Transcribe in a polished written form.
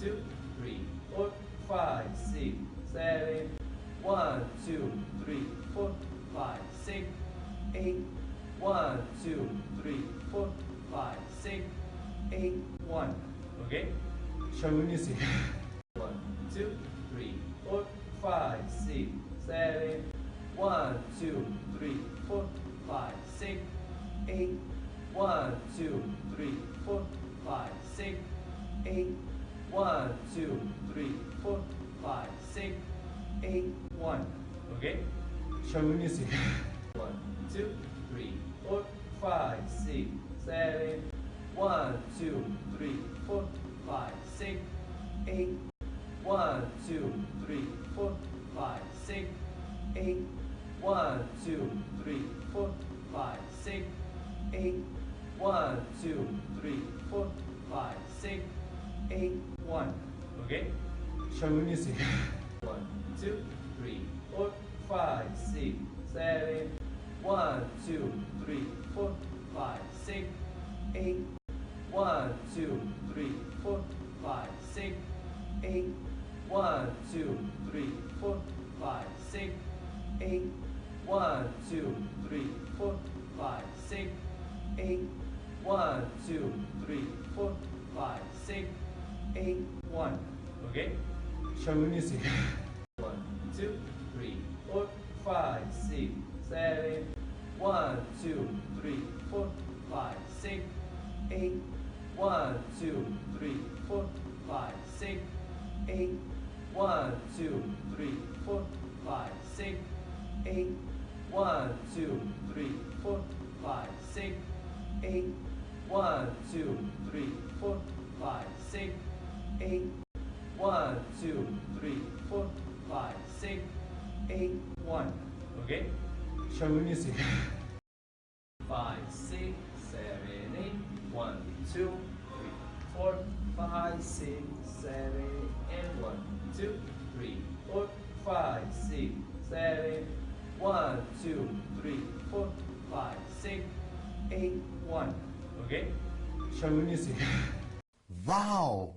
2, 3, 4, 5, 6, 7. 1, 2, 3, 4, 5, 6, 8. 1, 2, 3, 4, 5, 6, 8, 1. Okay? Show me music. 1, 2, 3, 4, 5, 6, 7. 1, 2, 3, 4, 5, 6, 8. 1, 2, 3, 4, 5, 6, 8. 1, 2, 3, 4, 5, 6, 8, 1. Okay? Show me music. 1, 2, 3, 4, 5, 6, 7. 1, 2, 3, 4, 5, 6, 8. 1, 2, 3, 4, 5, 6, 8. 1, 2, 3, 4, 5, 6, 8. 1, 2, 3, 4, 5, 6, 8, 1. Okay? Show me music. 1, 2, 3, 4, 5, 6, 7. 1, 2, 3, 4, 5, 6, 8. 1, 2, 3, 4, 5, 6, 8. 1, 2, 3, 4, 5, 6, 8. 1, 2, 3, 4, 5, 6, 8. 1, 2, 3, 4, 5, 6, 8, 1. Okay? Show me music. 1, 2, 3, 4, 5, 6, 7. 1, 2, 3, 4, 5, 6, 8. 1, 2, 3, 4, 5, 6, 8. 1, 2, 3, 4, 5, 6, 8. 1, 2, 3, 4, 5, 6, 8. 1, 2, 3, 4, 5, 6, 8. 1, 2, 3, 4, 5, 6, 8, 1. Okay? Show me music. 5, 6, 7, 8. 1, 2, 3, 4, 5, 6, 7, and 1, 2, 3, 4, 5, 6, 7. 1, 2, 3, 4, 5, 6, 8, 1. Okay? Show me music. Wow!